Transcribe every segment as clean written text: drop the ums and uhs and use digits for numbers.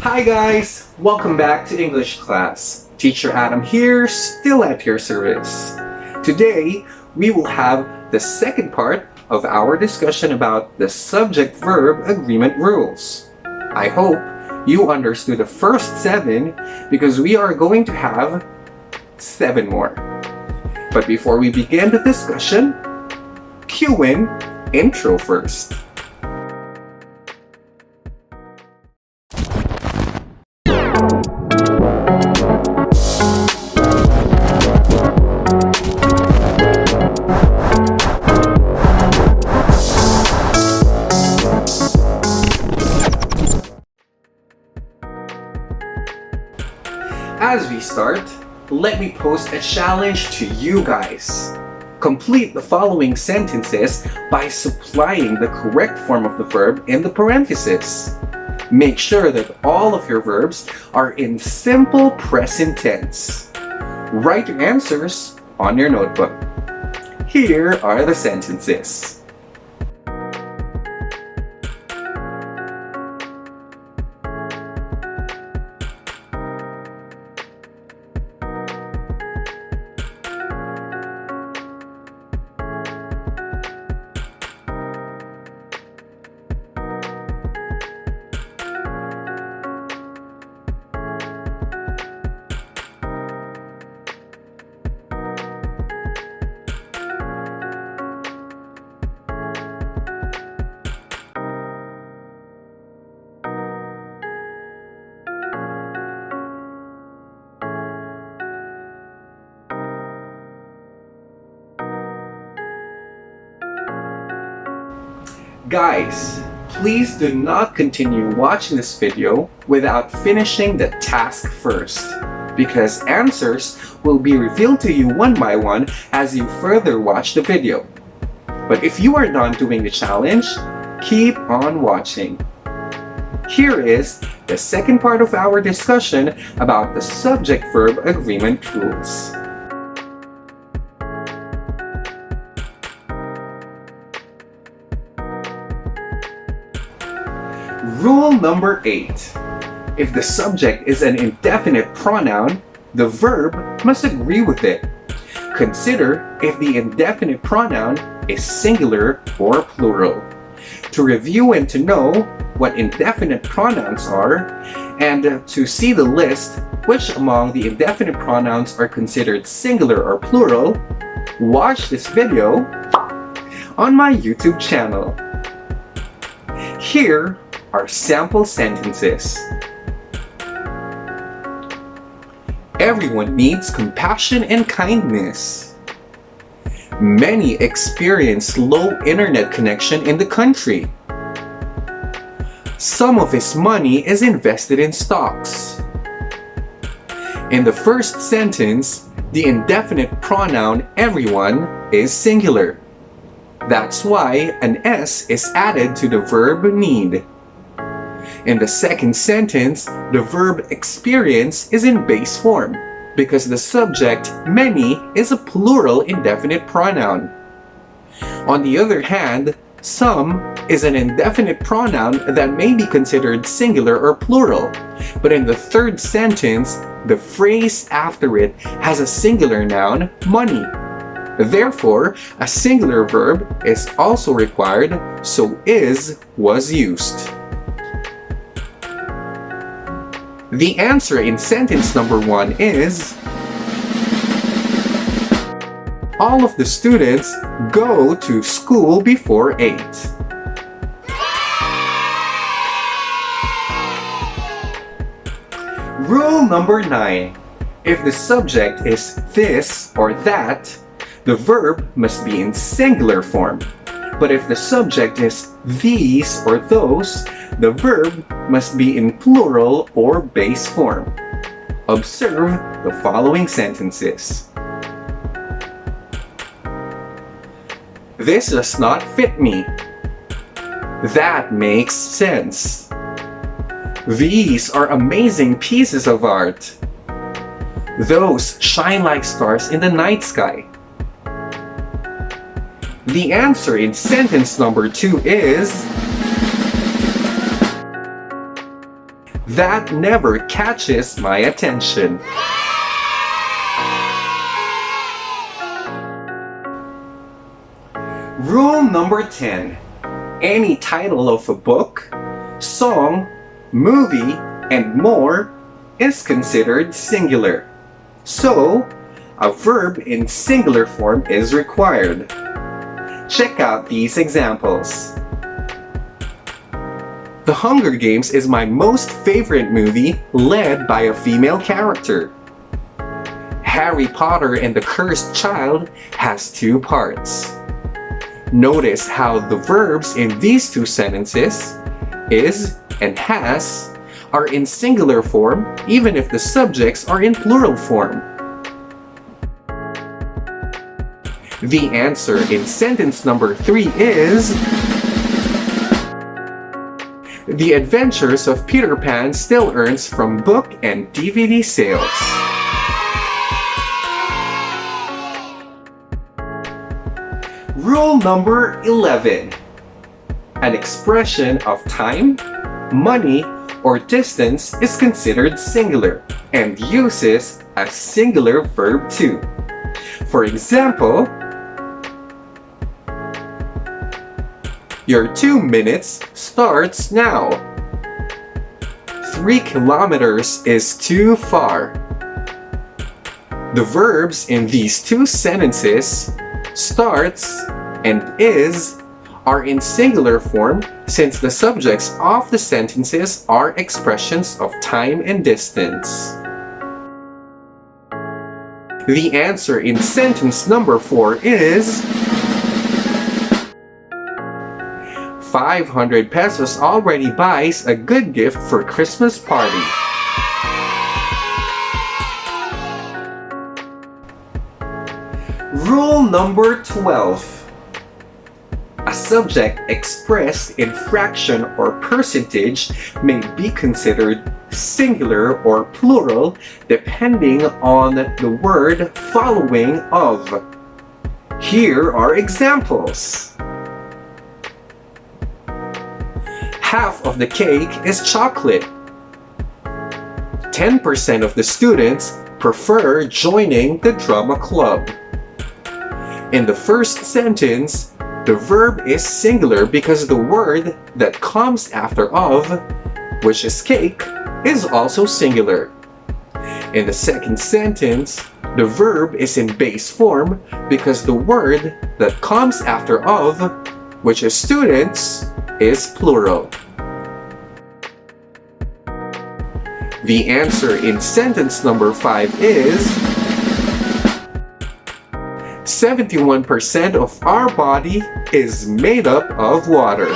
Hi guys! Welcome back to English class. Teacher Adam here, still at your service. Today, we will have the second part of our discussion about the subject-verb agreement rules. I hope you understood the first 7 because we are going to have 7 more. But before we begin the discussion, cue in intro first. As we start, let me pose a challenge to you guys. Complete the following sentences by supplying the correct form of the verb in the parentheses. Make sure that all of your verbs are in simple present tense. Write your answers on your notebook. Here are the sentences. Guys, please do not continue watching this video without finishing the task first, because answers will be revealed to you one by one as you further watch the video. But if you are done doing the challenge, keep on watching. Here is the second part of our discussion about the subject-verb agreement rules. Rule number 8. If the subject is an indefinite pronoun, the verb must agree with it. Consider if the indefinite pronoun is singular or plural. To review and to know what indefinite pronouns are, and to see the list which among the indefinite pronouns are considered singular or plural, watch this video on my YouTube channel. Here are sample sentences. Everyone needs compassion and kindness. Many experience low internet connection in the country. Some of his money is invested in stocks. In the first sentence, the indefinite pronoun everyone is singular. That's why an S is added to the verb need. In the second sentence, the verb experience is in base form because the subject many is a plural indefinite pronoun. On the other hand, some is an indefinite pronoun that may be considered singular or plural, but in the third sentence, the phrase after it has a singular noun, money. Therefore, a singular verb is also required, so is was used. The answer in sentence number 1 is all of the students go to school before 8. Rule number 9. If the subject is this or that, the verb must be in singular form. But if the subject is these or those, the verb must be in plural or base form. Observe the following sentences. This does not fit me. That makes sense. These are amazing pieces of art. Those shine like stars in the night sky. The answer in sentence number 2 is That never catches my attention. Rule number 10. Any title of a book, song, movie, and more is considered singular. So, a verb in singular form is required. Check out these examples. The Hunger Games is my most favorite movie, led by a female character. Harry Potter and the Cursed Child has 2 parts. Notice how the verbs in these 2 sentences, is and has, are in singular form even if the subjects are in plural form. The answer in sentence number 3 is: The Adventures of Peter Pan still earns from book and DVD sales. Rule number 11. An expression of time, money, or distance is considered singular and uses a singular verb too. For example, your 2 minutes starts now. 3 kilometers is too far. The verbs in these 2 sentences, starts and is, are in singular form since the subjects of the sentences are expressions of time and distance. The answer in sentence number 4 is 500 pesos already buys a good gift for Christmas party. Rule number 12. A subject expressed in fraction or percentage may be considered singular or plural depending on the word following of. Here are examples. Half of the cake is chocolate. 10% of the students prefer joining the drama club. In the first sentence, the verb is singular because the word that comes after of, which is cake, is also singular. In the second sentence, the verb is in base form because the word that comes after of, which is students, is plural. The answer in sentence number 5 is 71% of our body is made up of water.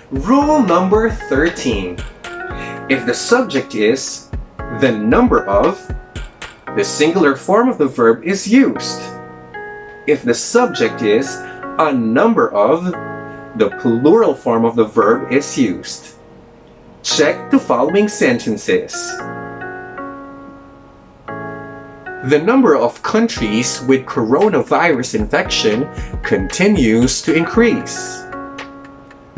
Rule number 13. If the subject is the number of, the singular form of the verb is used. If the subject is a number of, the plural form of the verb is used. Check the following sentences. The number of countries with coronavirus infection continues to increase.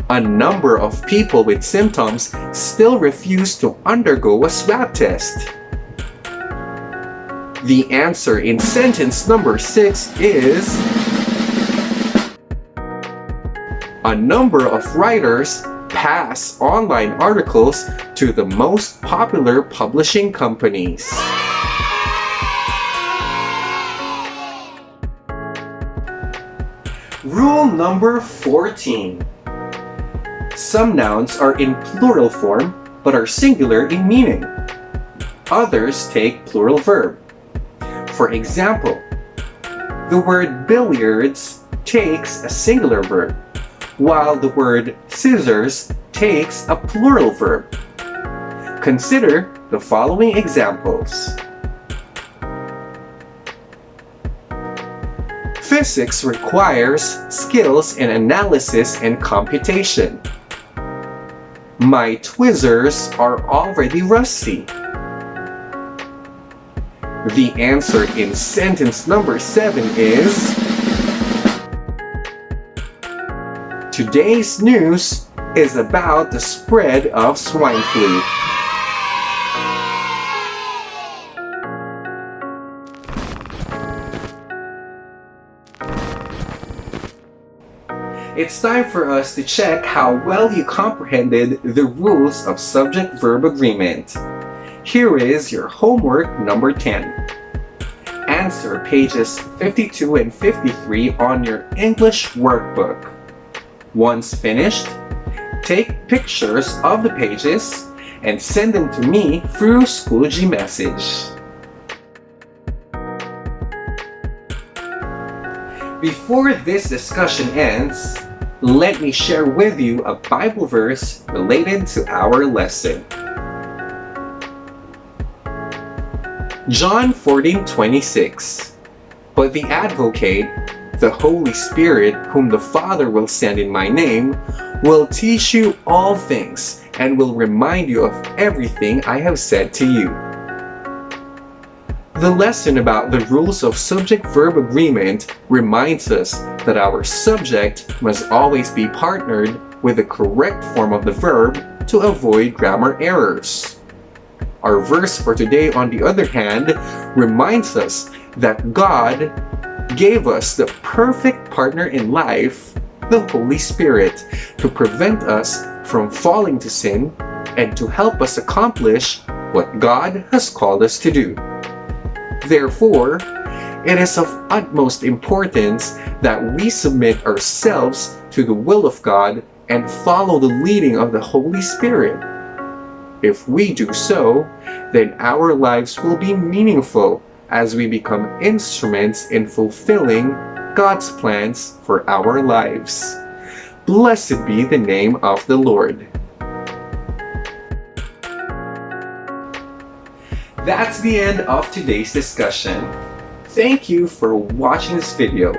A number of people with symptoms still refuse to undergo a swab test. The answer in sentence number 6 is: a number of writers pass online articles to the most popular publishing companies. Rule number 14. Some nouns are in plural form but are singular in meaning. Others take plural verb. For example, the word billiards takes a singular verb, while the word scissors takes a plural verb. Consider the following examples. Physics requires skills in analysis and computation. My tweezers are already rusty. The answer in sentence number 7 is: Today's news is about the spread of swine flu. It's time for us to check how well you comprehended the rules of subject-verb agreement. Here is your homework number 10. Answer pages 52 and 53 on your English workbook. Once finished, take pictures of the pages and send them to me through Schoology message. Before this discussion ends, let me share with you a Bible verse related to our lesson. John 14:26. But the Advocate, the Holy Spirit, whom the Father will send in my name, will teach you all things and will remind you of everything I have said to you. The lesson about the rules of subject-verb agreement reminds us that our subject must always be partnered with the correct form of the verb to avoid grammar errors. Our verse for today, on the other hand, reminds us that God gave us the perfect partner in life, the Holy Spirit, to prevent us from falling to sin and to help us accomplish what God has called us to do. Therefore, it is of utmost importance that we submit ourselves to the will of God and follow the leading of the Holy Spirit. If we do so, then our lives will be meaningful as we become instruments in fulfilling God's plans for our lives. Blessed be the name of the Lord. That's the end of today's discussion. Thank you for watching this video.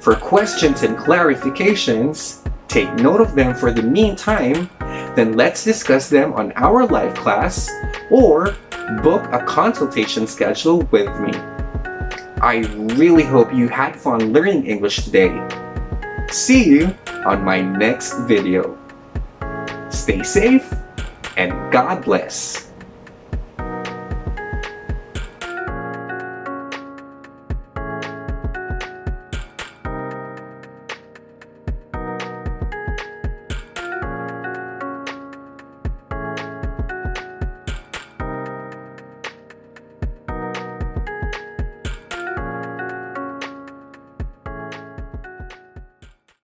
For questions and clarifications, take note of them for the meantime, then let's discuss them on our live class or book a consultation schedule with me. I really hope you had fun learning English today. See you on my next video. Stay safe and God bless.